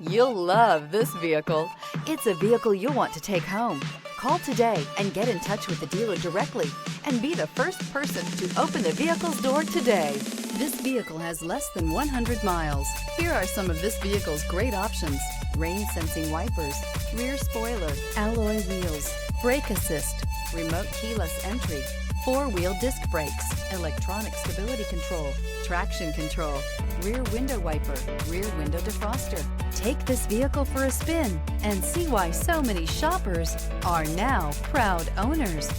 You'll love this vehicle. It's a vehicle you'll want to take home. Call today and get in touch with the dealer directly and be the first person to open the vehicle's door today. This vehicle has less than 100 miles. Here are some of this vehicle's great options: rain sensing wipers, rear spoiler, alloy wheels, brake assist, remote keyless entry, four-wheel disc brakes, electronic stability control, traction control, rear window wiper, rear window defroster. Take this vehicle for a spin and see why so many shoppers are now proud owners.